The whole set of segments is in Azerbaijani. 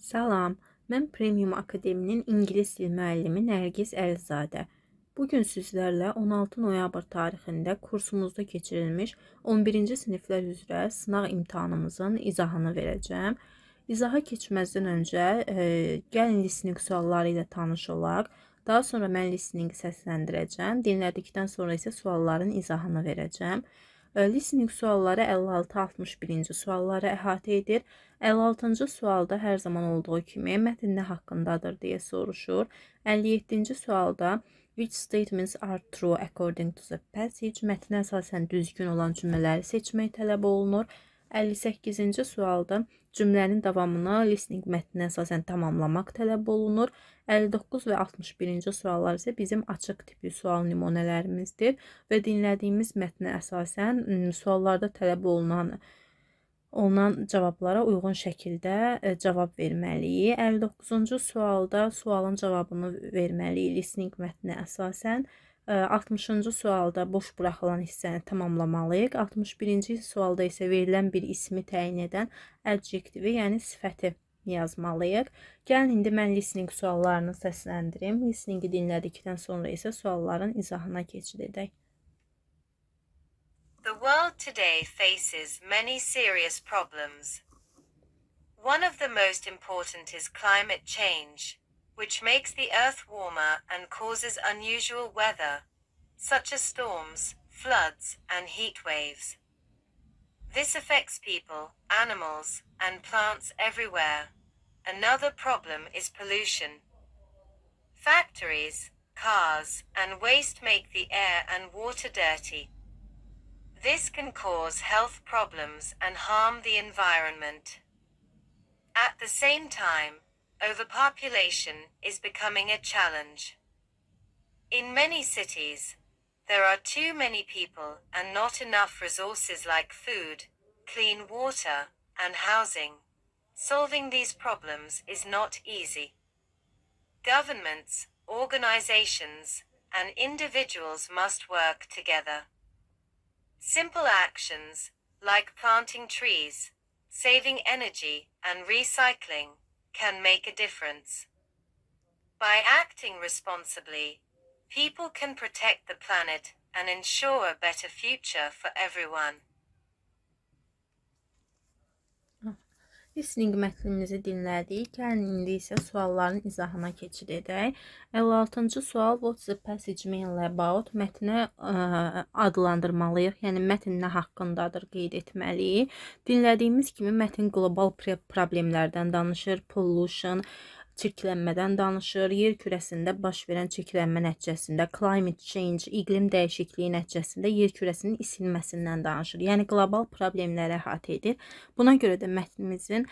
Salam, mən Premium Akademinin İngilis dil müəllimi Nərgiz Əlizadə. Bugün sizlərlə 16 noyabr tarixində kursumuzda keçirilmiş 11-ci siniflər üzrə sınaq imtahanımızın izahını verəcəm. İzaha keçməzdən öncə gəlin listening sualları ilə tanış olaq. Daha sonra mən listeningi səsləndirəcəm. Dinlədikdən sonra isə sualların izahını verəcəm. Listening sualları 56-61-ci sualları əhatə edir. 56-cı sualda hər zaman olduğu kimi mətn nə haqqındadır deyə soruşur. 57-ci sualda which statements are true according to the passage, mətnə əsasən düzgün olan cümlələri seçmək tələb olunur. 58-ci sualda cümlənin davamını listening mətninə əsasən tamamlamaq tələb olunur. 59 və 61-ci suallar isə bizim açıq tipli sual nümunələrimizdir və dinlədiyimiz mətnə əsasən suallarda tələb olunan cavablara uyğun şəkildə cavab verməliyik. 59-cu sualda sualın cavabını verməliyik listening mətninə əsasən. 60-cı sualda boş buraxılan hissəni tamamlamalıyıq. 61-ci sualda isə verilən bir ismi təyin edən adjektivi, yəni sifəti yazmalıyıq. Gəlin indi mən listening suallarını səsləndirim. Listeningi dinlədikdən sonra isə sualların izahına keçid edək. The world today faces many serious problems. One of the most important is climate change, which makes the earth warmer and causes unusual weather, such as storms, floods, and heat waves. This affects people, animals, and plants everywhere. Another problem is pollution. Factories, cars, and waste make the air and water dirty. This can cause health problems and harm the environment. At the same time, overpopulation is becoming a challenge. In many cities, there are too many people and not enough resources like food, clean water, and housing. Solving these problems is not easy. Governments, organizations, and individuals must work together. Simple actions, like planting trees, saving energy, and recycling, can make a difference. By acting responsibly, people can protect the planet and ensure a better future for everyone. Listening mətnimizi dinlədik. Gəlin indi isə sualların izahına keçid edək. 56-cı sual what's the passage mainly about? Mətni adlandırmalıyıq. Yəni mətn nə haqqındadır qeyd etməliyik. Dinlədiyimiz kimi mətn qlobal problemlərdən danışır, pollution, çirklənmədən danışır, yer kürəsində baş verən çirklənmə nəticəsində climate change, iqlim dəyişikliyi nəticəsində yer kürəsinin isinməsindən danışır. Yəni qlobal problemləri əhatə edir. Buna görə də mətnimizin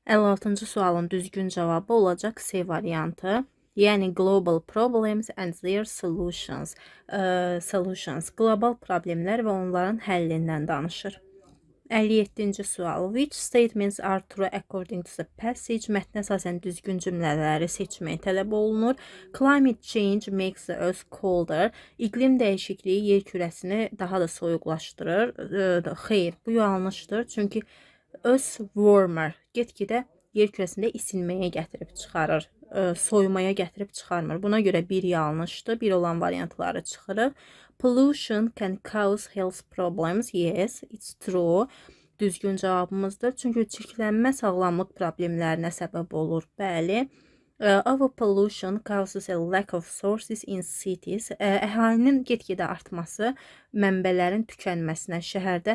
56-cı sualın düzgün cavabı olacaq C variantı. Yəni global problems and their solutions. Qlobal problemlər və onların həllindən danışır. 57-ci sual. Which statements are true according to the passage? Mətnə əsasən düzgün cümlələri seçmək tələb olunur. Climate change makes the earth colder. İqlim dəyişikliyi yer kürəsini daha da soyuqlaşdırır. Xeyr, bu yanlışdır. Çünki earth warmer get-gedə yer kürəsində isinməyə gətirib çıxarır. Soyumaya gətirib çıxarmır. Buna görə bir yanlışdır. Bir olan variantları çıxırıq. Pollution can cause health problems. Yes, it's true. Düzgün cavabımızdır. Çünki çirklənmə sağlamlıq problemlərinə səbəb olur. Bəli. Overpollution causes a lack of sources in cities. Əhalinin get-gedə artması mənbələrin tükənməsinə, şəhərdə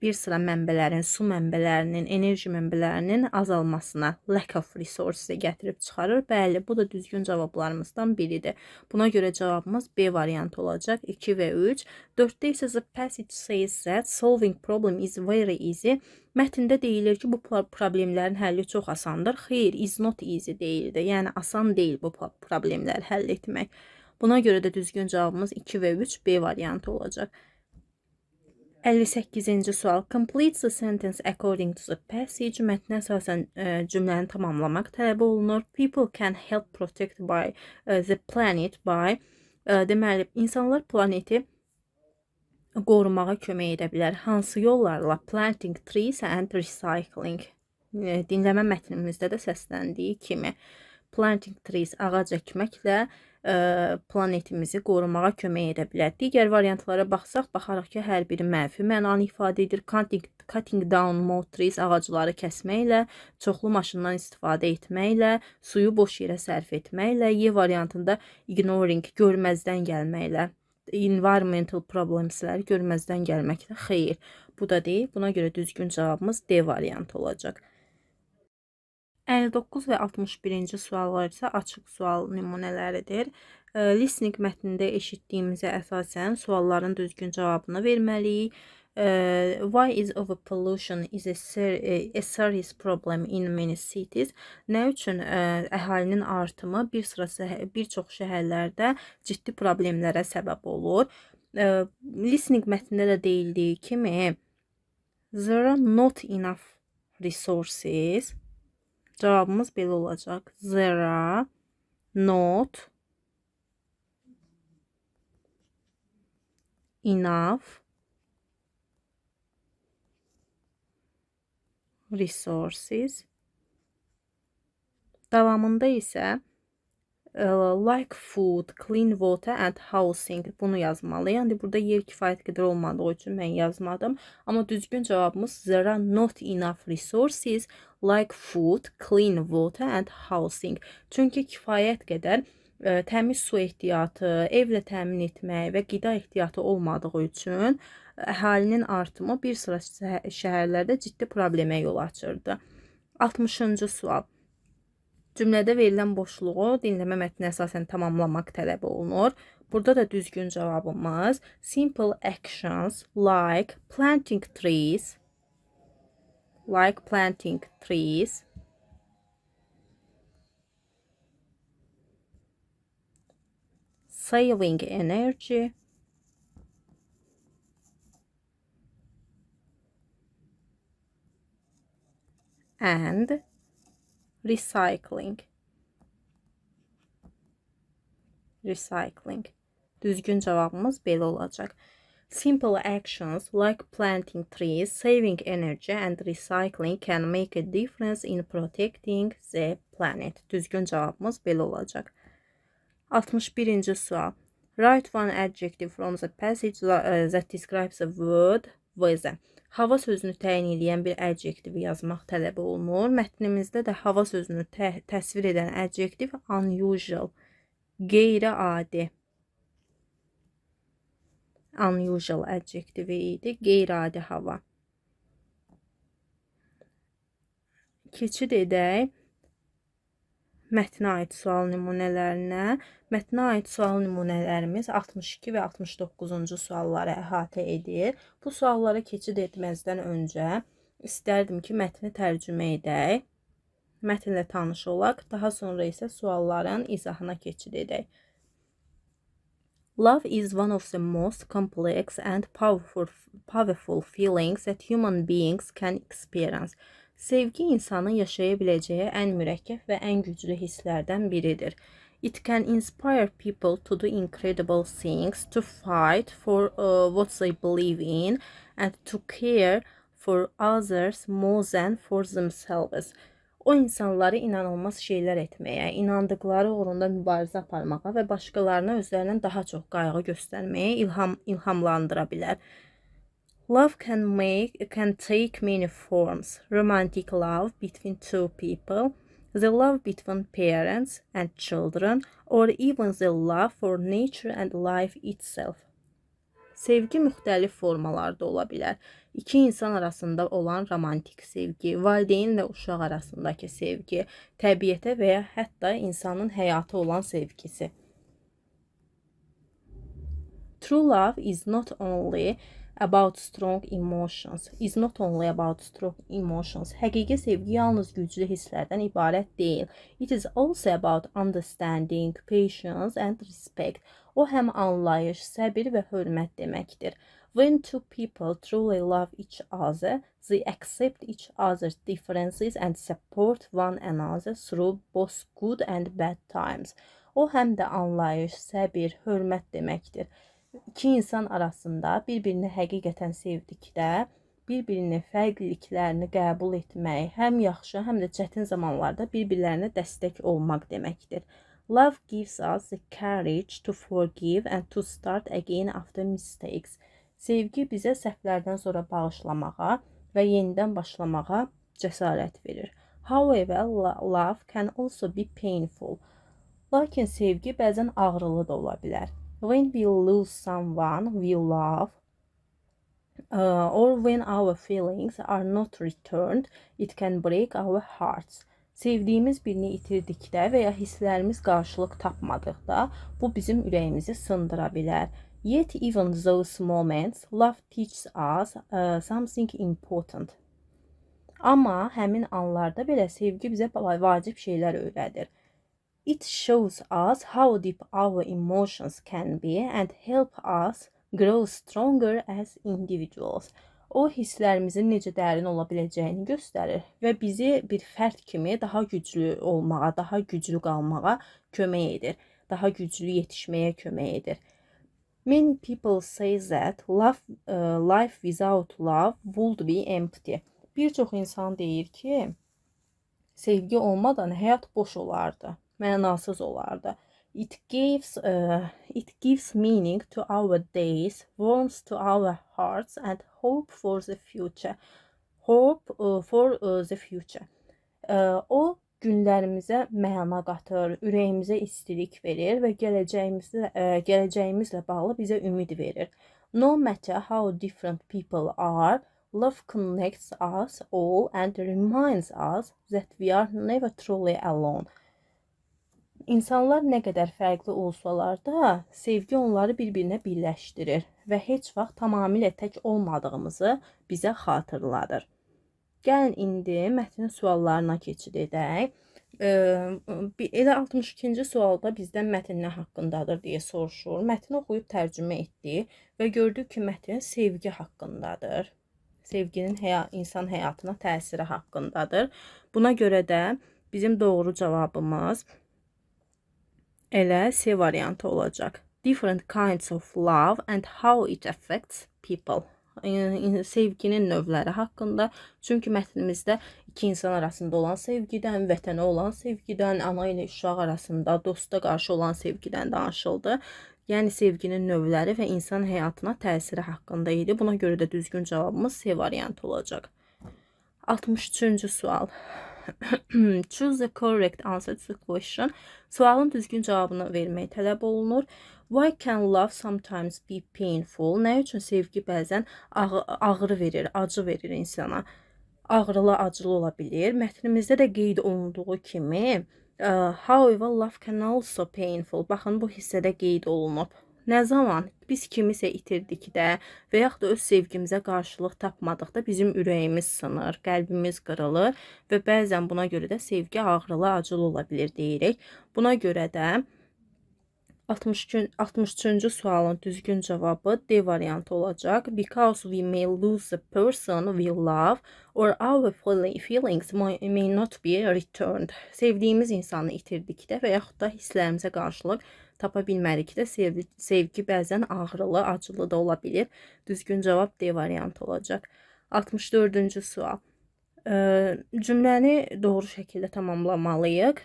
bir sıra mənbələrin, su mənbələrinin, enerji mənbələrinin azalmasına, lack of resources gətirib çıxarır. Bəli, bu da düzgün cavablarımızdan biridir. Buna görə cavabımız B variantı olacaq. 2 və 3. 4-də isə the passage says that solving problem is very easy. Mətndə deyilir ki, bu problemlərin həlli çox asandır. Xeyr, is not easy deyildi. Yəni, asan deyil bu problemləri həll etmək. Buna görə də düzgün cavabımız 2 və 3 B variantı olacaq. 58-ci sual. Complete the sentence according to the passage. Mətnə əsasən cümləni tamamlamaq tələb olunur. People can help protect by the planet by. Deməli, insanlar planeti qorumağa kömək edə bilər. Hansı yollarla? Planting trees and recycling. dinləmə mətnimizdə də səsləndiyi kimi planting trees ağac əkməklə planetimizi qorumağa kömək edə bilər. Digər variantlara baxaraq ki, hər biri mənfi mənanı ifadə edir. Cutting down more trees ağacları kəsməklə, çoxlu maşından istifadə etməklə, suyu boş yerə sərf etməklə, Y variantında ignoring görməzdən gəlməklə, environmental problemsləri görməzdən gəlməklə. Xeyr, bu da deyil. Buna görə düzgün cavabımız D variantı olacaq. 59 və 61-ci suallar isə açıq sual nümunələridir. Listening mətnində eşitdiyimizə əsasən sualların düzgün cavabını verməliyik. Why is overpollution is a serious problem in many cities? Nə üçün əhalinin artımı bir çox şəhərlərdə ciddi problemlərə səbəb olur? Listening mətnində də deyildiyi kimi there are not enough resources. Cavabımız belə olacaq. There are not enough resources. Davamında isə like food, clean water and housing bunu yazmalıyam. Yəni burada yer kifayət qədər olmadığı üçün mən yazmadım. Amma düzgün cavabımız there are not enough resources like food, clean water and housing. Çünki kifayət qədər təmiz su ehtiyatı, evlə təmin etmək və qida ehtiyatı olmadığı üçün əhalinin artımı bir sıra şəhərlərdə ciddi problemə yol açırdı. 60-cı sual. Cümlədə verilən boşluğu dinləmə mətninə əsasən tamamlamaq tələb olunur. Burada da düzgün cavabımız simple actions like planting trees, saving energy, and recycling. Düzgün cavabımız belə olacaq. Simple actions like planting trees, saving energy and recycling can make a difference in protecting the planet. Düzgün cavabımız belə olacaq. 61-ci sual. Write one adjective from the passage that describes the word weather. Hava sözünü təyin edən bir adjektivi yazmaq tələb olunur. Mətnimizdə də hava sözünü təsvir edən adjektiv unusual, qeyri-adi. Unusual adjektivi idi, qeyri-adi hava. Keçid edək mətnə aid sual nümunələrinə. Mətnə aid sual nümunələrimiz 62 və 69-cu sualları əhatə edir. Bu suallara keçid etməzdən öncə istərdim ki, mətni tərcümə edək. Mətnlə tanış olaq. Daha sonra isə sualların izahına keçid edək. Love is one of the most complex and powerful feelings that human beings can experience. Sevgi insanın yaşaya biləcəyi ən mürəkkəb və ən güclü hisslərdən biridir. It can inspire people to do incredible things, to fight for what they believe in, and to care for others more than for themselves. O insanları inanılmaz şeylər etməyə, inandıqları uğrunda mübarizə aparmağa və başqalarına özlərindən daha çox qayğı göstərməyə ilhamlandıra bilər. Love can take many forms. Romantic love between two people, the love between parents and children, or even the love for nature and life itself. Sevgi müxtəlif formalarda ola bilər. İki insan arasında olan romantik sevgi, valideynlə uşaq arasındakı sevgi, təbiətə və ya hətta insanın həyatı olan sevgisi. True love is not only about strong emotions. Həqiqi sevgi yalnız güclü hisslərdən ibarət deyil. It is also about understanding, patience and respect. O həm anlayış, səbir və hörmət deməkdir. When two people truly love each other, they accept each other's differences and support one another through both good and bad times. O həm də anlayış, səbir, hörmət deməkdir. İki insan arasında bir-birini həqiqətən sevdikdə, bir-birinin fərqliliklərini qəbul etmək həm yaxşı, həm də çətin zamanlarda bir-birlərinə dəstək olmaq deməkdir. Love gives us the courage to forgive and to start again after mistakes. Sevgi bizə səhvlərdən sonra bağışlamağa və yenidən başlamağa cəsarət verir. However, love can also be painful. Lakin sevgi bəzən ağrılı da ola bilər. When we lose someone we love, or when our feelings are not returned, it can break our hearts. Sevdiyimiz birini itirdikdə və ya hisslərimiz qarşılıq tapmadıqda, bu bizim ürəyimizi sındıra bilər. Yet even those moments, love teaches us something important. Amma həmin anlarda belə sevgi bizə vacib şeylər öyrədir. It shows us how deep our emotions can be and help us grow stronger as individuals. O hisslərimizin necə dərin ola biləcəyini göstərir və bizi bir fərd kimi daha güclü olmağa, daha güclü qalmağa kömək edir. Daha güclü yetişməyə kömək edir. Many people say that life without love would be empty. Bir çox insan deyir ki, sevgi olmadan həyat boş olardı, mənasız olardı. It gives meaning to our days, warmth to our hearts and hope for the future. O günlərimizə məna qatır, ürəyimizə istilik verir və gələcəyimizlə bağlı bizə ümid verir. No matter how different people are, love connects us all and reminds us that we are never truly alone. İnsanlar nə qədər fərqli olsalar da, sevgi onları bir-birinə birləşdirir və heç vaxt tamamilə tək olmadığımızı bizə xatırladır. Gəlin indi mətnin suallarına keçid edək. Elə 62-ci sualda bizdən mətn nə haqqındadır deyə soruşur. Mətni oxuyub tərcümə etdik və gördük ki, mətn sevgi haqqındadır. Sevginin insan həyatına təsiri haqqındadır. Buna görə də bizim doğru cavabımız elə C variantı olacaq. Different kinds of love and how it affects people. Sevginin növləri haqqında. Çünki mətnimizdə iki insan arasında olan sevgidən, vətənə olan sevgidən, ana ilə uşaq arasında, dosta qarşı olan sevgidən danışıldı. Yəni sevginin növləri və insan həyatına təsiri haqqında idi. Buna görə də düzgün cavabımız C variantı olacaq. 63-cü sual. Choose the correct answer to the question. Sualın düzgün cavabını vermək tələb olunur. Why can love sometimes be painful? Nə üçün sevgi bəzən ağrı verir, acı verir insana? Ağrılı, acılı ola bilir. Mətnimizdə də qeyd olunduğu kimi, however, love can also painful. Baxın, bu hissədə qeyd olunub. Nə zaman biz kimisə itirdikdə və yaxud da öz sevgimizə qarşılıq tapmadıqda bizim ürəyimiz sınır, qəlbimiz qırılır və bəzən buna görə də sevgi ağrılı, acılı ola bilir deyirik. Buna görə də 63-cü sualın düzgün cavabı D variantı olacaq. Because we may lose the person we love or our feelings may not be returned. Sevdiyimiz insanı itirdikdə və yaxud da hisslərimizə qarşılıq tapa bilmədikdə sevgi bəzən ağrılı, acılı da ola bilir. Düzgün cavab D variantı olacaq. 64-cü sual. Cümləni doğru şəkildə tamamlamalıyıq.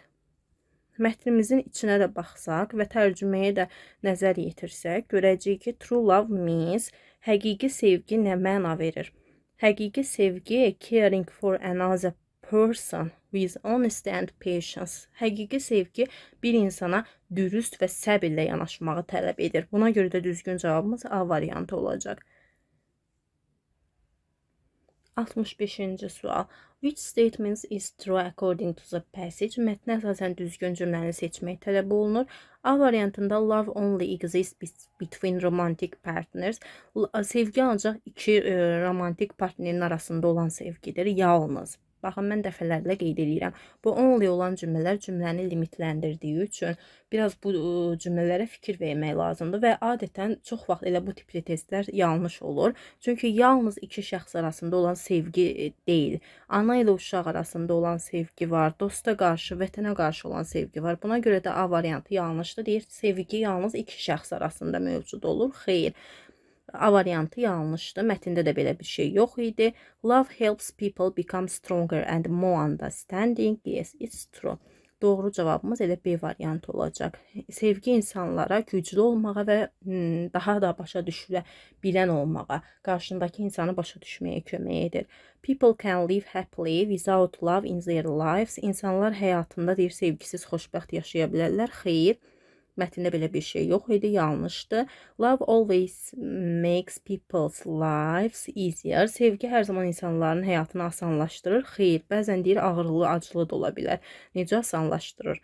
Mətnimizin içinə də baxsaq və tərcüməyə də nəzər yetirsək, görəcəyik ki, true love means həqiqi sevgi nə məna verir? Həqiqi sevgi caring for another person with honesty and patience. Həqiqi sevgi bir insana dürüst və səbirlə yanaşmağı tələb edir. Buna görə də düzgün cavabımız A variantı olacaq. 65-ci sual. Which statements is true according to the passage? Mətnə əsasən düzgün cümləni seçmək tələb olunur. A variantında love only exists between romantic partners. Sevgi ancaq iki romantik partnerin arasında olan sevgidir. Yalnız. Baxın, mən dəfələrlə qeyd edirəm. Bu only olan cümlələr cümləni limitləndirdiyi üçün biraz bu cümlələrə fikir vermək lazımdır və adətən çox vaxt elə bu tipli testlər yanlış olur. Çünki yalnız iki şəxs arasında olan sevgi deyil. Ana ilə uşaq arasında olan sevgi var, dosta qarşı, vətənə qarşı olan sevgi var. Buna görə də A variantı yanlışdır. Deyir, sevgi yalnız iki şəxs arasında mövcud olur. Xeyr. A variantı yanlışdır. Mətndə də belə bir şey yox idi. Love helps people become stronger and more understanding. Yes, it's true. Doğru cavabımız elə B variantı olacaq. Sevgi insanlara güclü olmağa və daha da başa düşülə bilən olmağa, qarşındakı insanı başa düşməyə kömək edir. People can live happily without love in their lives. İnsanlar həyatında deyir sevgisiz xoşbəxt yaşaya bilərlər. Xeyr. Mətndə belə bir şey yox idi, yanlışdır. Love always makes people's lives easier. Sevgi hər zaman insanların həyatını asanlaşdırır. Xeyr, bəzən deyir ağırlı, acılı da ola bilər. Necə asanlaşdırır?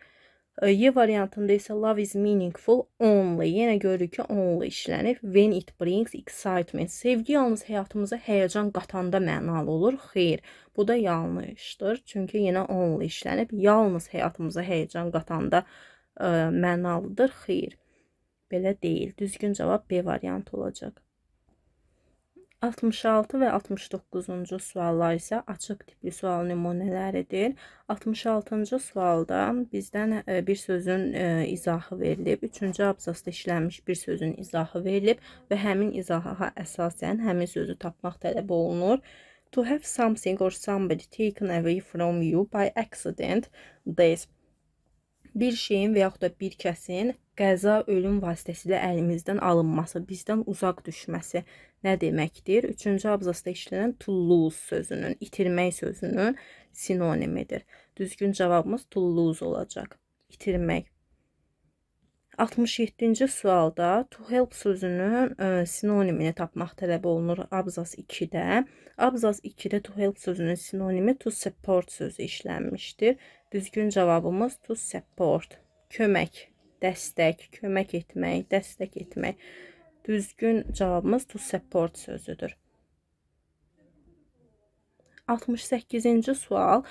Y variantında isə love is meaningful only. Yenə görürük ki, only işlənib. When it brings excitement. Sevgi yalnız həyatımıza həyəcan qatanda mənalı olur. Xeyr, bu da yanlışdır. Çünki yenə only işlənib. Yalnız həyatımıza həyəcan qatanda mənalıdır. Xeyr, belə deyil. Düzgün cavab B variantı olacaq. 66 və 69-cu suallar isə açıq tipli sual nümunələridir. 66-cı sualda bizdən bir sözün izahı verilib. 3-cü abzasda işlənmiş bir sözün izahı verilib və həmin izaha əsasən həmin sözü tapmaq tələb olunur. To have something or somebody taken away from you by accident. This. Bir şeyin və yaxud da bir kəsin qəza, ölüm vasitəsilə əlimizdən alınması, bizdən uzaq düşməsi nə deməkdir? 3-cü abzasda işlənən to lose sözünün, itirmək sözünün sinonimidir. Düzgün cavabımız to lose olacaq. İtirmək. 67-ci sualda to help sözünün sinonimini tapmaq tələb olunur abzas 2-də. Abzas 2-də to help sözünün sinonimi to support sözü işlənmişdir. Düzgün cavabımız to support. Kömək, dəstək, kömək etmək, dəstək etmək. Düzgün cavabımız to support sözüdür. 68-ci sual.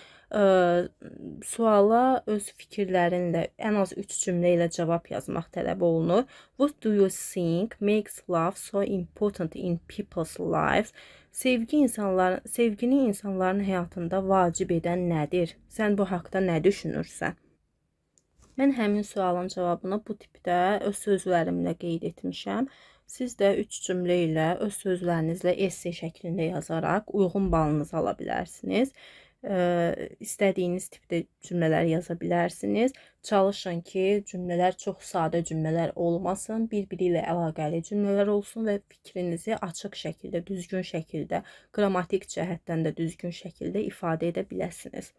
Suala öz fikirlərinlə ən az 3 cümlə ilə cavab yazmaq tələb olunur. What do you think makes love so important in people's lives? Sevgini insanların həyatında vacib edən nədir? Sən bu haqda nə düşünürsən? Mən həmin sualın cavabını bu tipdə öz sözlərimlə qeyd etmişəm. Siz də 3 cümlə ilə öz sözlərinizlə esse şəklində yazaraq uyğun balınızı ala bilərsiniz. İstədiyiniz tipdə cümlələr yaza bilərsiniz. Çalışın ki, cümlələr çox sadə cümlələr olmasın, bir-biri ilə əlaqəli cümlələr olsun və fikrinizi açıq şəkildə, düzgün şəkildə, qrammatik cəhətdən də düzgün şəkildə ifadə edə biləsiniz.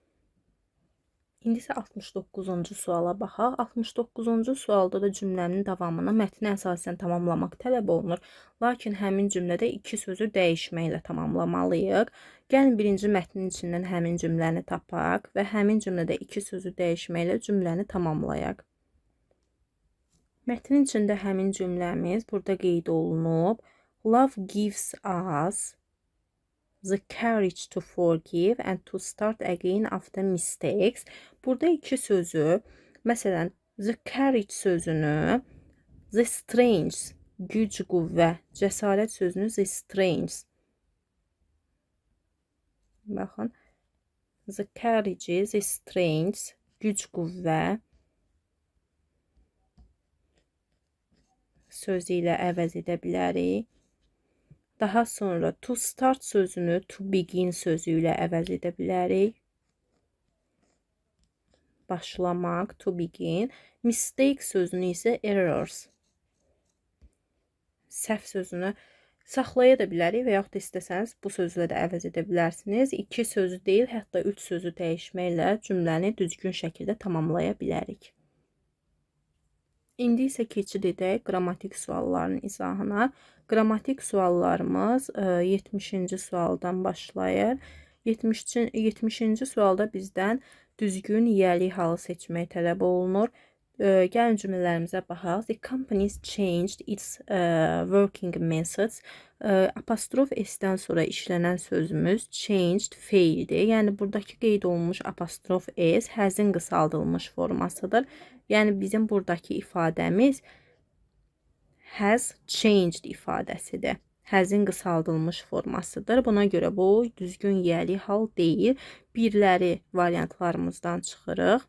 İndi isə 69-cu suala baxaq. 69-cu sualda da cümlənin davamını mətnə əsasən tamamlamaq tələb olunur. Lakin həmin cümlədə 2 sözü dəyişməklə tamamlamalıyıq. Gəlin birinci mətnin içindən həmin cümləni tapaq və həmin cümlədə 2 sözü dəyişməklə cümləni tamamlayaq. Mətnin içində həmin cümləmiz burada qeyd olunub. Love gives us the courage to forgive and to start again after mistakes. Burada 2 sözü, məsələn, the courage sözünü, the strength, güc, qüvvə, cəsarət sözünü the strength. Baxın, the courage, the strength, güc, qüvvə sözü ilə əvəz edə bilərik. Daha sonra to start sözünü to begin sözü ilə əvəz edə bilərik. Başlamaq, to begin. Mistake sözünü isə errors. Səhv sözünü saxlaya da bilərik və yaxud da istəsəniz bu sözlə də əvəz edə bilərsiniz. 2 sözü deyil, hətta 3 sözü dəyişməklə cümləni düzgün şəkildə tamamlaya bilərik. İndi isə keçid edək qrammatik sualların izahına. Qrammatik suallarımız 70-ci sualdan başlayır. 70-ci sualda bizdən düzgün yiyəlik halı seçmək tələb olunur. Gəlin cümlələrimizə baxaq. The companies changed its working methods. Apostrof S-dən sonra işlənən sözümüz changed feildir. Yəni buradakı qeyd olunmuş apostrof S has'in qısaldılmış formasıdır. Yəni bizim buradakı ifadəmiz has changed ifadəsidir. Has'in qısaldılmış formasıdır. Buna görə bu düzgün yiyəlik hal deyil. Birləri variantlarımızdan çıxırıq.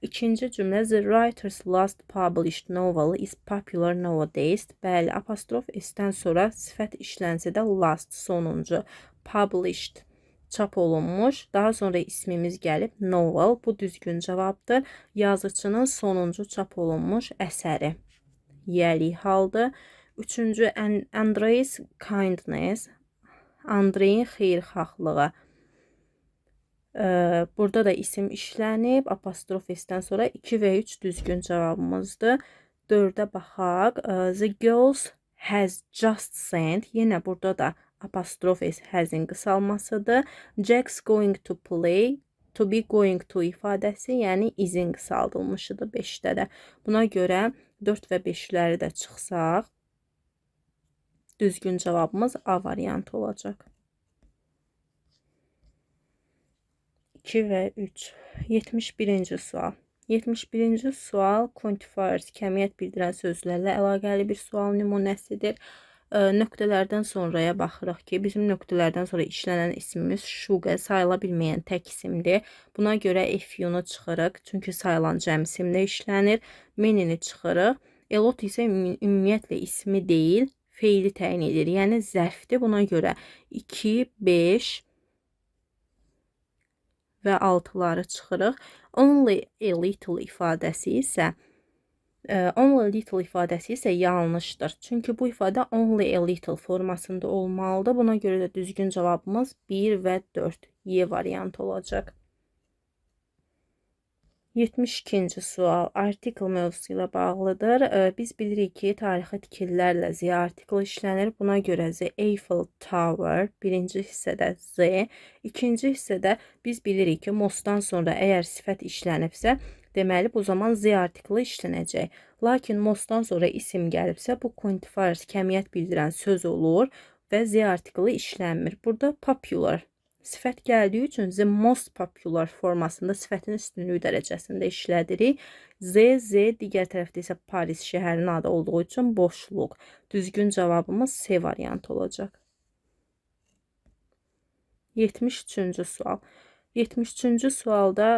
İkinci cümlə the writer's last published novel is popular nowadays. Bəli, apostrof s-dən sonra sifət işlənsə də last sonuncu, published çap olunmuş. Daha sonra ismimiz gəlib novel. Bu düzgün cavabdır. Yazıçının sonuncu çap olunmuş əsəri. Yəli haldır. Üçüncü Andrey's kindness. Andreyin xeyirxahlığı. Burada da isim işlənib. Apostrof s-dən sonra 2 və 3 düzgün cavabımızdır. 4-ə baxaq. The girls has just sent. Yenə burada da apostrof s has'in qısalmasıdır. Jack's going to play. To be going to ifadəsi, yəni izin qısaldılmışıdır 5-də də. Buna görə 4 və 5-ləri də çıxsaq, düzgün cavabımız A variantı olacaq. 2 və 3. 71-ci sual. 71-ci sual quantifiers, kəmiyyət bildirən sözlərlə əlaqəli bir sual nümunəsidir. Nöqtələrdən sonraya baxırıq ki, bizim nöqtələrdən sonra işlənən ismimiz sugar sayıla bilməyən tək isimdir. Buna görə F-unu çıxırıq, çünki sayılan cəm isimlə işlənir. Many-ni çıxırıq. A lot isə ümumiyyətlə ismi deyil, feili təyin edir, yəni zərfdir. Buna görə 2, 5 və 6-ları çıxırıq. Only a little ifadəsi isə yanlışdır. Çünki bu ifadə only a little formasında olmalıdır. Buna görə də düzgün cavabımız 1 və 4 Y variantı olacaq. 72-ci sual artikel mövzusu ilə bağlıdır. Biz bilirik ki, tarixi tikililərlə Z artiklı işlənir. Buna görə The Eiffel Tower birinci hissədə Z, ikinci hissədə biz bilirik ki, mostdan sonra əgər sifət işlənibsə, deməli bu zaman Z artiklı işlənəcək. Lakin mostdan sonra isim gəlibsə, bu quantifiers, kəmiyyət bildirən söz olur və Z artiklı işlənmir. Burada popular sifət gəldiyi üçün the most popular formasında sifətin üstünlük dərəcəsində işlədirik. Z, digər tərəfdə isə Paris şəhərinin adı olduğu üçün boşluq. Düzgün cavabımız C variantı olacaq. 73-cü sual. 73-cü sualda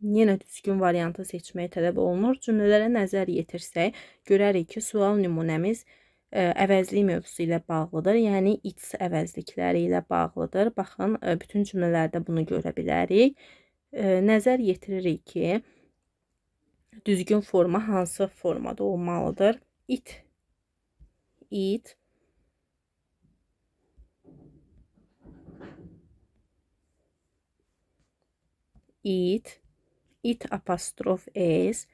yenə düzgün variantı seçməyə tələb olunur. Cümlələrə nəzər yetirsək, görərik ki, sual nümunəmiz əvəzlik mövzusu ilə bağlıdır. Yəni, its əvəzlikləri ilə bağlıdır. Baxın, bütün cümlələrdə bunu görə bilərik. Nəzər yetiririk ki, düzgün forma hansı formada olmalıdır? It, it apostrof s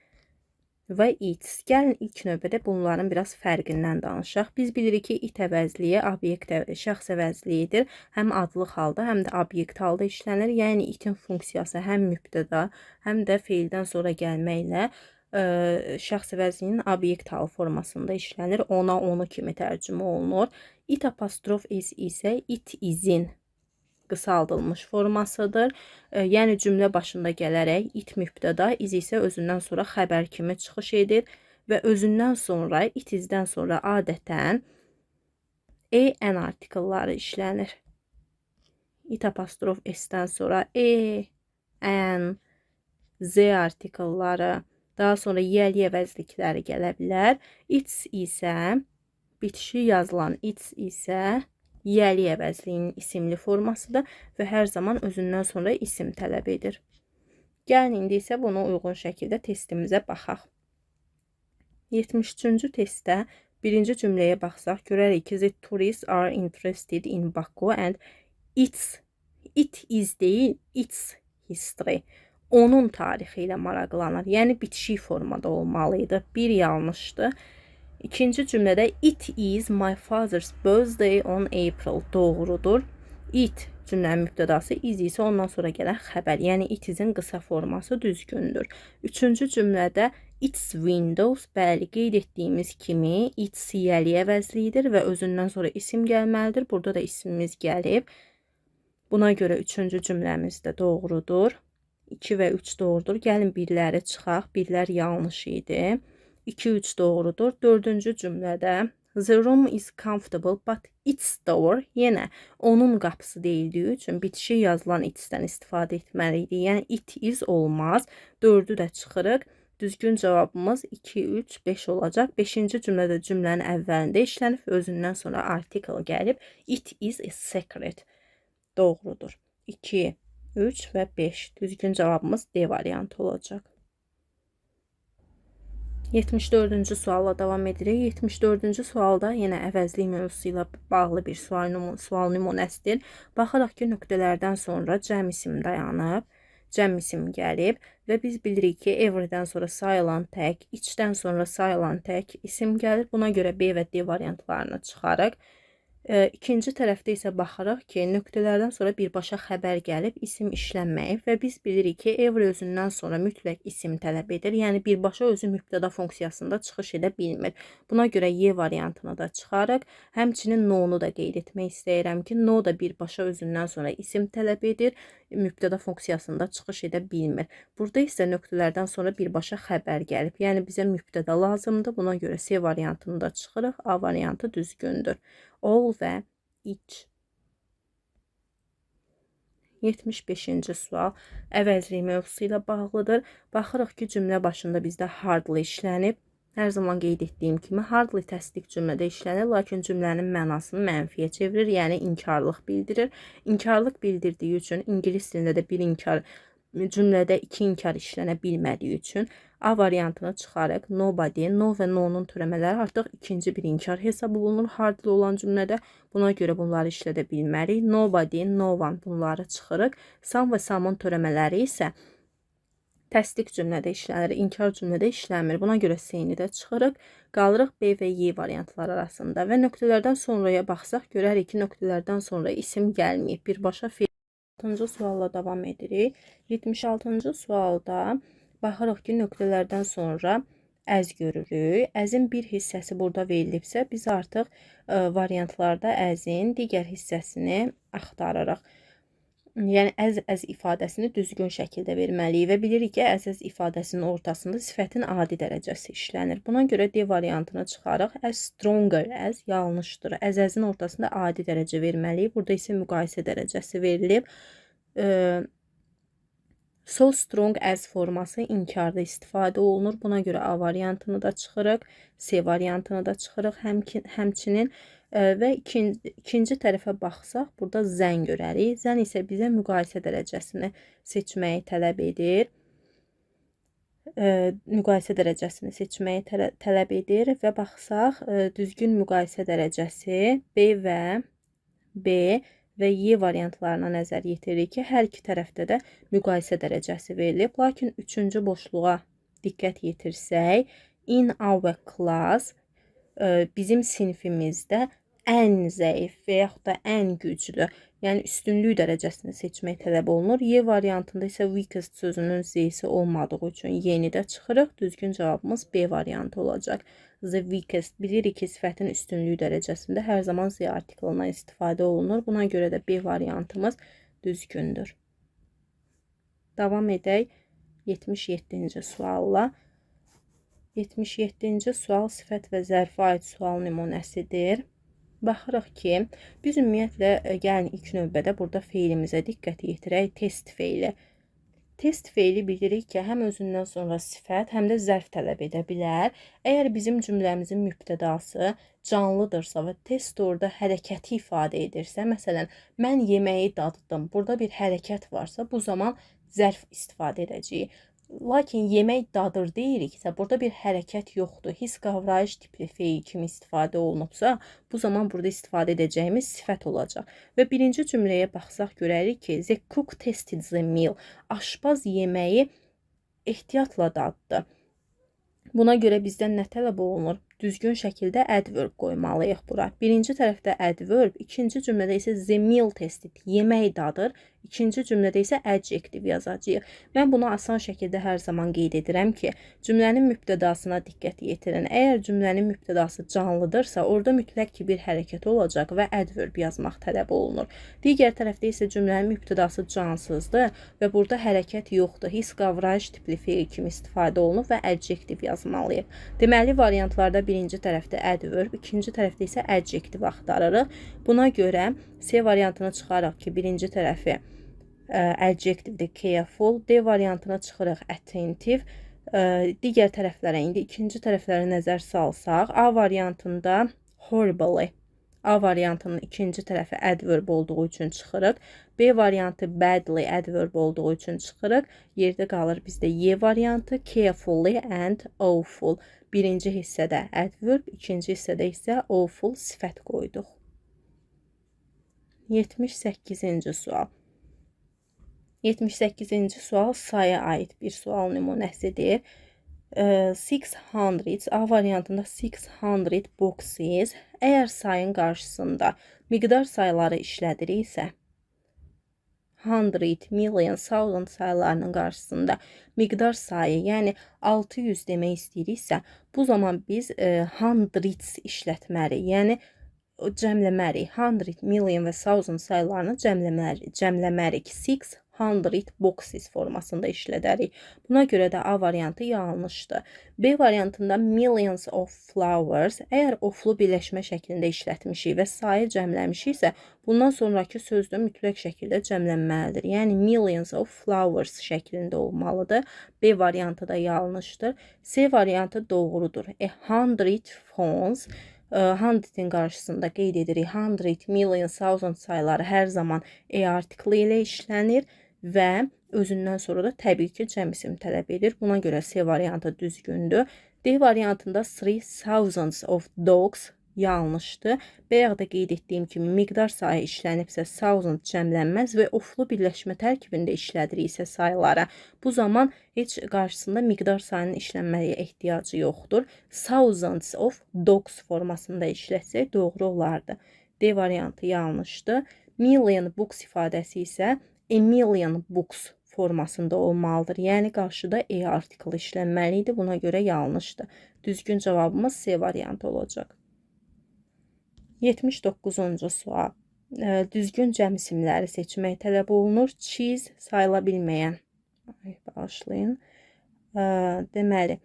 və its. Gəlin ilk növbədə bunların biraz fərqindən danışaq. Biz bilirik ki, it əvəzliyi şəxs əvəzliyidir. Həm adlıq halda, həm də obyekt halda işlənir. Yəni, itin funksiyası həm mübtəda, həm də feildən sonra gəlməklə şəxs əvəzliyinin obyekt hal formasında işlənir. Ona, onu kimi tərcümə olunur. It apostrof s isə it izin qısaldılmış formasıdır. Yəni cümlə başında gələrək it mübtəda, iz isə özündən sonra xəbər kimi çıxış edir və özündən sonra, it izdən sonra adətən n artikelları işlənir. It apostrof s-dən sonra n, z artikelları, daha sonra yəli əvəzlikləri gələ bilər. Its isə, bitişi yazılan its isə yəli əvəzliyinin isimli formasıdır və hər zaman özündən sonra isim tələb edir. Gəlin indi isə buna uyğun şəkildə testimizə baxaq. 73-cü testdə birinci cümləyə baxsaq, görərik ki, the tourists are interested in Baku and it is deyil, its history. Onun tarixi ilə maraqlanır. Yəni, bitişik formada olmalıydı. Bir yanlışdır. İkinci cümlədə it is my father's birthday on April. Doğrudur. It cümlənin mübtədası, is isə ondan sonra gələn xəbər. Yəni, it isin qısa forması düzgündür. Üçüncü cümlədə it's windows. Bəli, qeyd etdiyimiz kimi it's yəli əvəzliyidir və özündən sonra isim gəlməlidir. Burada da ismimiz gəlib. Buna görə üçüncü cümləmiz də doğrudur. 2 və 3 doğrudur. Gəlin birləri çıxaq. Birlər yanlış idi. 2, 3 doğrudur. Dördüncü cümlədə The room is comfortable but its door, yenə onun qapısı deyildiyi üçün bitişik yazılan itsdən istifadə etməliydik. Yəni it is olmaz. 4-ü də çıxırıq. Düzgün cavabımız 2, 3, 5 olacaq. 5-ci cümlədə cümlənin əvvəlində işlənib, özündən sonra article gəlib. It is a secret. Doğrudur. 2, 3 və 5. Düzgün cavabımız D variantı olacaq. 74-cü sualla davam edirik. 74-cü sualda yenə əvəzlik mövzusu ilə bağlı bir sual nümunəsidir. Baxırıq ki, nöqtələrdən sonra cəm isim dayanıb, cəm isim gəlib və biz bilirik ki, everydən sonra sayılan tək, içdən sonra sayılan tək isim gəlir. Buna görə B və D variantlarını çıxarıq. İkinci tərəfdə isə baxırıq ki, nöqtələrdən sonra birbaşa xəbər gəlib, isim işlənməyib və biz bilirik ki, every özündən sonra mütləq isim tələb edir. Yəni, birbaşa özü mübtəda funksiyasında çıxış edə bilmir. Buna görə Y variantını da çıxarıq. Həmçinin no-nu da qeyd etmək istəyirəm ki, no da birbaşa özündən sonra isim tələb edir, mübtəda funksiyasında çıxış edə bilmir. Burada isə nöqtələrdən sonra birbaşa xəbər gəlib. Yəni, bizə mübtəda lazımdır. Buna görə C variantını da çıxırıq. A variantı düzgündür. All və each. 75-ci sual əvəzlik mövzusu ilə bağlıdır. Baxırıq ki, cümlə başında bizdə hardly işlənib. Hər zaman qeyd etdiyim kimi, hardly təsdiq cümlədə işlənir, lakin cümlənin mənasını mənfiyə çevirir, yəni inkarlıq bildirir. İnkarlıq bildirdiyi üçün, ingilis dilində də bir inkar, cümlədə 2 inkar işlənə bilmədiyi üçün A variantını çıxarıq. Nobody, no və no-nun türəmələri artıq ikinci bir inkar hesab olunur hardly olan cümlədə. Buna görə bunları işlədə bilmərik. Nobody, no one bunları çıxırıq. Some və some'un türəmələri isə təsdiq cümlədə işlənir, inkar cümlədə işlənmir. Buna görə C-ni də çıxırıq. Qalırıq B və Y variantları arasında və nöqtələrdən sonraya baxsaq, görərik ki, nöqtələrdən sonra isim gəlməyib. Birbaşa fe'l. 76-cı sualla davam edirik. 76-cı sualda baxırıq ki, nöqtələrdən sonra əz görürük. Əzin bir hissəsi burada verilibsə, biz artıq variantlarda əzin digər hissəsini axtarırıq. Yəni, əz ifadəsini düzgün şəkildə verməliyik və bilirik ki, əz ifadəsinin ortasında sifətin adi dərəcəsi işlənir. Buna görə D variantını çıxarıq. As stronger as yanlışdır. Əzin ortasında adi dərəcə verməliyik. Burada isə müqayisə dərəcəsi verilib. So strong as forması inkarda istifadə olunur. Buna görə A variantını da çıxırıq. C variantını da çıxırıq həmçinin. Və ikinci tərəfə baxsaq, burada zən görərik. Zən isə bizə müqayisə dərəcəsini seçməyi tələb edir. Müqayisə dərəcəsini seçməyi tələb edir və baxsaq, düzgün müqayisə dərəcəsi B və Y variantlarına nəzər yetiririk ki, hər iki tərəfdə də müqayisə dərəcəsi verilib. Lakin üçüncü boşluğa diqqət yetirsək, in our class bizim sinifimizdə ən zəif və yaxud da ən güclü, yəni üstünlük dərəcəsini seçmək tələb olunur. Y variantında isə weakest sözünün Z-si olmadığı üçün yeni də çıxırıq. Düzgün cavabımız B variantı olacaq. The weakest, bilirik ki, sifətin üstünlük dərəcəsində hər zaman Z artiklından istifadə olunur. Buna görə də B variantımız düzgündür. Davam edək 77-ci sualla. 77-ci sual sifət və zərfə aid sual nümunəsidir. Baxırıq ki, biz ümumiyyətlə gəlin ilk növbədə burada feilimizə diqqət yetirək, test feili. Test feili bilirik ki, həm özündən sonra sifət, həm də zərf tələb edə bilər. Əgər bizim cümləmizin mübtədası canlıdırsa və test orada hərəkəti ifadə edirsə, məsələn, mən yeməyi daddım, burada bir hərəkət varsa, bu zaman zərf istifadə edəcəyik. Lakin yemək dadır deyiriksə, burada bir hərəkət yoxdur. His qavrayış tipli feil kimi istifadə olunubsa, bu zaman burada istifadə edəcəyimiz sifət olacaq. Və birinci cümləyə baxsaq görərik ki, the cook tasted the meal. Aşpaz yeməyi ehtiyatla daddı. Buna görə bizdən nə tələb olunur? Düzgün şəkildə adverb qoymalıyıq bura. Birinci tərəfdə adverb, ikinci cümlədə isə the meal tasted, yemək dadır. İkinci cümlədə isə adjektiv yazacağıq. Mən bunu asan şəkildə hər zaman qeyd edirəm ki, cümlənin mübtədasına diqqət yetirin. Əgər cümlənin mübtədası canlıdırsa, orada mütləq ki bir hərəkət olacaq və adverb yazmaq tələb olunur. Digər tərəfdə isə cümlənin mübtədası cansızdır və burada hərəkət yoxdur. His qavrayış tipli feil kimi istifadə olunub və adjektiv yazmalıyıq. Deməli, variantlarda birinci tərəfdə adverb, ikinci tərəfdə isə adjektiv axtarırıq. Buna görə C variantını çıxaraq ki, birinci tərəfi adjektivdir, careful. D variantını çıxırıq, attentive. Digər tərəflərə, indi ikinci tərəflərə nəzər salsaq, A variantında horribly. A variantının ikinci tərəfi adverb olduğu üçün çıxırıq. B variantı badly adverb olduğu üçün çıxırıq. Yerdə qalır bizdə Y variantı, carefully and awful. Birinci hissədə adverb, ikinci hissədə isə awful sifət qoyduq. 78-ci sual. 78-ci sual sayaya aid bir sual nümunəsidir. 600, A variantında 600 boxes. Əgər sayın qarşısında miqdar sayıları işlədiriksə, 100, million, thousand sayılarının qarşısında miqdar sayı, yəni 600 demək istəyiriksə, bu zaman biz hundreds işlətməliyik. Yəni cəmləməliyik. 100, million və thousand sayılarını cəmləməliyik. 600 boxes formasında işlədərik. Buna görə də A variantı yanlışdır. B variantında millions of flowers. Əgər oflu birləşmə şəklində işlətmişik və sayı cəmləmişiksə, bundan sonraki söz də mütləq şəkildə cəmlənməlidir. Yəni millions of flowers şəklində olmalıdır. B variantı da yanlışdır. C variantı doğrudur. 100 phones. 100-in qarşısında qeyd edirik. 100, million, thousand sayıları hər zaman artiklı ilə işlənir və özündən sonra da təbii ki cəm isim tələb edir. Buna görə C variantı düzgündür. D variantında 3000 of dogs yanlışdır. Bayaqda qeyd etdiyim kimi miqdar sayı işlənibsə 1000 cəmlənməz və oflu birləşmə tərkibində işlədiriksə sayılara, bu zaman heç qarşısında miqdar sayının işlənməyə ehtiyacı yoxdur. Thousands of dogs formasında işlətsək doğru olardı. D variantı yanlışdır. Million books ifadəsi isə a million books formasında olmalıdır. Yəni qarşıda artiklı işlənməli idi. Buna görə yanlışdır. Düzgün cavabımız C variantı olacaq. 79-cu sual. Düzgün cəm isimləri seçmək tələb olunur. Cheese sayıla bilməyən. Bağışlayın. Deməli,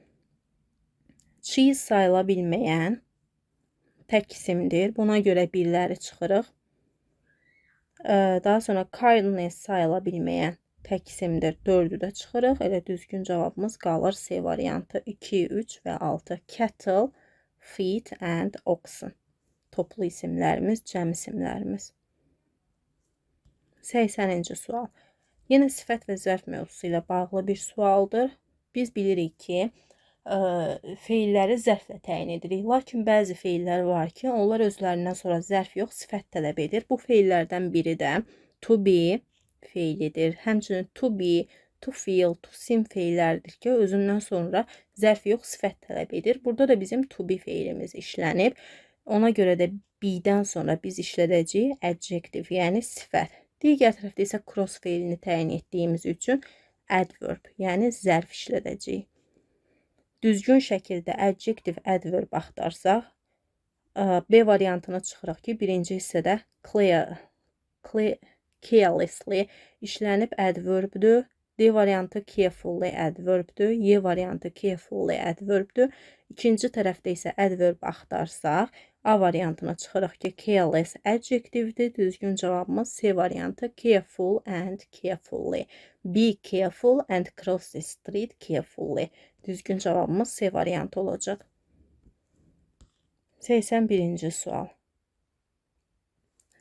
cheese sayıla bilməyən tək isimdir. Buna görə birləri çıxırıq. Daha sonra kindness sayıla bilməyən tək isimdir. 4'ü də çıxırıq. Elə düzgün cavabımız qalır C variantı. 2, 3 və 6. Cattle, feet and oxen. Toplu isimlərimiz, cəm isimlərimiz. 80-ci sual. Yenə sifət və zərf mövzusu ilə bağlı bir sualdır. Biz bilirik ki, feilləri zərflə təyin edirik. Lakin bəzi feillər var ki, onlar özlərindən sonra zərf yox, sifət tələb edir. Bu feillərdən biri də to be feilidir. Həmçinin to be, to feel, to seem feillərdir ki, özündən sonra zərf yox, sifət tələb edir. Burada da bizim to be feilimiz işlənib. Ona görə də be-dən sonra biz işlədəcəyik adjective, yəni sifət. Digər tərəfdə isə cross feilini təyin etdiyimiz üçün adverb, yəni zərf işlədəcəyik. Düzgün şəkildə adjective, adverb axtarsaq, B variantını çıxırıq ki, birinci hissədə carelessly işlənib adverbdür. D variantı carefully adverbdür. Y variantı carefully adverbdür. İkinci tərəfdə isə adverb axtarsaq, A variantını çıxırıq ki, careless adjectivedir. Düzgün cavabımız C variantı careful and carefully. Be careful and cross the street carefully. Düzgün cavabımız C variantı olacaq. 81-ci sual.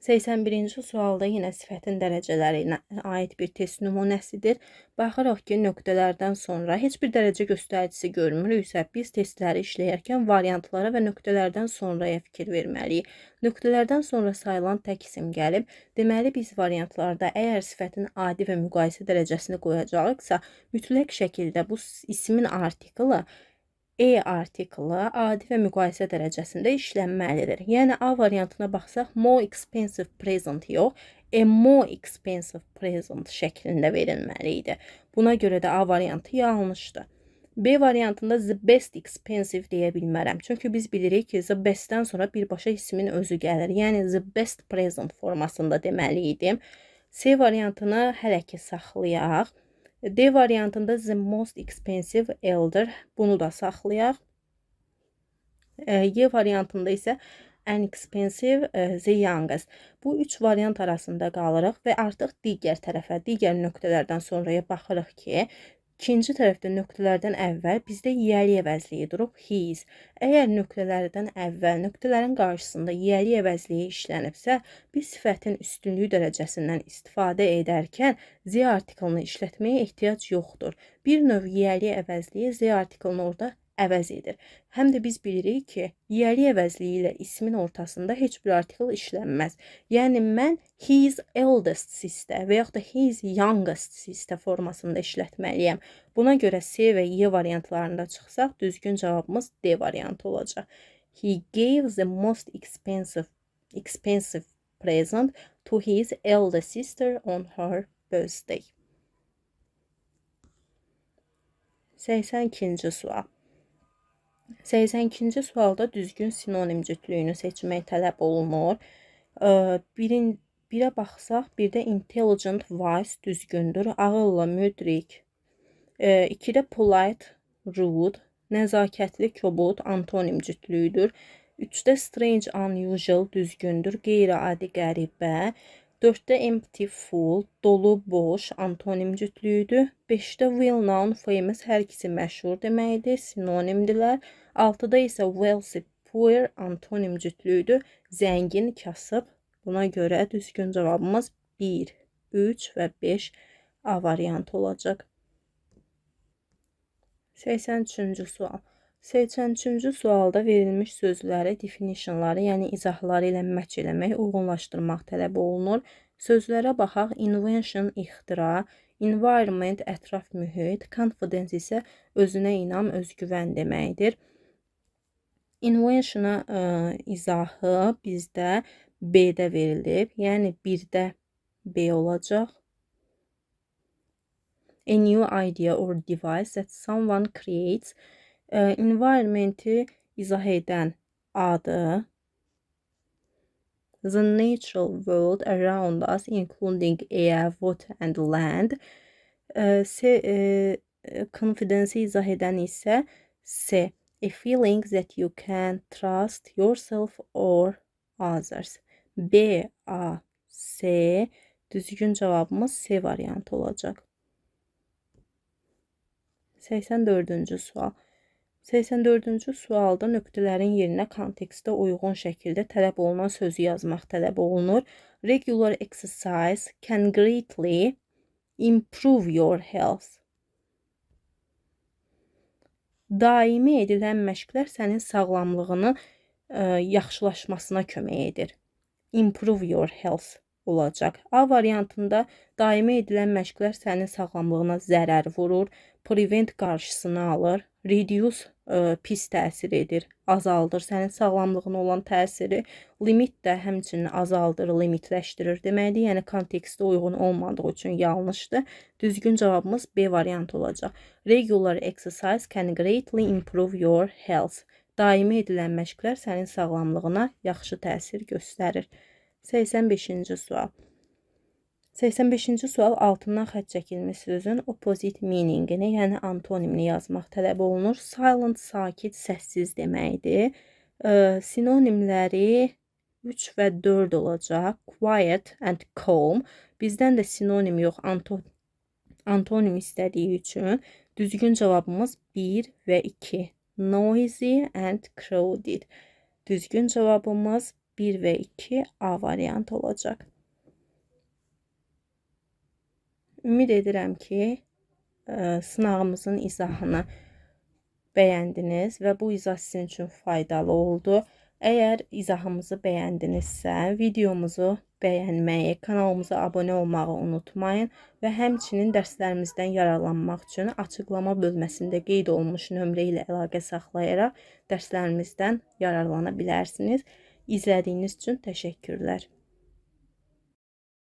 81-ci sualda yenə sifətin dərəcələrinə aid bir test nümunəsidir. Baxırıq ki, nöqtələrdən sonra heç bir dərəcə göstəricisi görmürüksə, biz testləri işləyərkən variantlara və nöqtələrdən sonraya fikir verməliyik. Nöqtələrdən sonra sayılan tək isim gəlib. Deməli, biz variantlarda əgər sifətin adi və müqayisə dərəcəsini qoyacaqsa, mütləq şəkildə bu ismin artiklı artiklı adi və müqayisə dərəcəsində işlənməlidir. Yəni A variantına baxsaq, more expensive present yox, a more expensive present şəklində verilməli idi. Buna görə də A variantı yanlışdır. B variantında the best expensive deyə bilmərəm. Çünki biz bilirik ki, the bestdən sonra birbaşa ismin özü gəlir. Yəni the best present formasında deməli idim. C variantını hələ ki saxlayaq. D variantında the most expensive elder, bunu da saxlayaq. Y variantında isə an expensive, the youngest. Bu üç variant arasında qalırıq və artıq digər tərəfə, digər nöqtələrdən sonraya baxırıq ki, ikinci tərəfdə nöqtələrdən əvvəl bizdə yiyəli əvəzliyi durub his. Əgər nöqtələrdən əvvəl nöqtələrin qarşısında yiyəli əvəzliyi işlənibsə, biz sifətin üstünlüyü dərəcəsindən istifadə edərkən Z artiklını işlətməyə ehtiyac yoxdur. Bir növ yiyəli əvəzliyi Z artiklını orada əvəz edir. Həm də biz bilirik ki, yiyəli əvəzliyi ilə ismin ortasında heç bir artikl işlənməz. Yəni mən his eldest sister və yaxud da his youngest sister formasında işlətməliyəm. Buna görə C və Y variantlarında çıxsaq, düzgün cavabımız D variantı olacaq. He gave the most expensive present to his elder sister on her birthday. 82-ci sual. 82-ci sualda düzgün sinonim cütlüyünü seçmək tələb olunur. Birə baxsaq, bir də intelligent, wise düzgündür, ağıllı, müdrik. 2-də polite, rude, nəzakətli, kobud, antonim cütlüyüdür. 3-də strange, unusual düzgündür, qeyri-adi, qəribə. 4-də empty, full, dolu, boş, antonim cütlüyüdür. 5-də well-known, famous, hər ikisi məşhur deməkdir, sinonimdirlər. 6-da isə wealthy, poor, antonim cütlüyüdür, zəngin, kasıb. Buna görə düzgün cavabımız 1, 3 və 5 A variantı olacaq. 83-cü sual. 83-cü sualda verilmiş sözləri, definitionları, yəni izahları ilə match eləmək, uyğunlaşdırmaq tələb olunur. Sözlərə baxaq. Invention, ixtira, environment, ətraf mühit, confidence isə özünə inam, özgüvən deməkdir. Invention-a izahı bizdə B-də verilib, yəni 1-də B olacaq. A new idea or device that someone creates. Environment-i izah edən adı. The natural world around us, including air, water and land. Confidence-i izah edən isə C. A feeling that you can trust yourself or others. B, A, C. Düzgün cavabımız C variantı olacaq. 84-cü sual. 84-cü sualda nöqtələrin yerinə kontekstə uyğun şəkildə tələb olunan sözü yazmaq tələb olunur. Regular exercise can greatly improve your health. Daimi edilən məşqlər sənin sağlamlığını yaxşılaşmasına kömək edir. Improve your health olacaq. A variantında daimi edilən məşqlər sənin sağlamlığına zərər vurur, prevent qarşısını alır, reduce pis təsir edir, azaldır sənin sağlamlığına olan təsiri, limit də həmçinin azaldır, limitləşdirir deməkdir. Yəni kontekstə uyğun olmadığı üçün yanlışdır. Düzgün cavabımız B variantı olacaq. Regular exercise can greatly improve your health. Daimi edilən məşqlər sənin sağlamlığına yaxşı təsir göstərir. 85-ci sual. 85-ci sual altından xətt çəkilmiş sözün opposite meaningini, yəni antonimini yazmaq tələb olunur. Silent, sakit, səssiz deməkdir. Sinonimləri 3 və 4 olacaq. Quiet and calm. Bizdən də sinonim yox, antonim istədiyi üçün düzgün cavabımız 1 və 2. Noisy and crowded. Düzgün cavabımız 1 və 2 A variantı olacaq. Ümid edirəm ki, sınağımızın izahını bəyəndiniz və bu izah sizin üçün faydalı oldu. Əgər izahımızı bəyəndinizsə, videomuzu bəyənməyi, kanalımıza abunə olmağı unutmayın və həmçinin dərslərimizdən yararlanmaq üçün açıqlama bölməsində qeyd olunmuş nömrə ilə əlaqə saxlayaraq dərslərimizdən yararlana bilərsiniz. İzlədiyiniz üçün təşəkkürlər.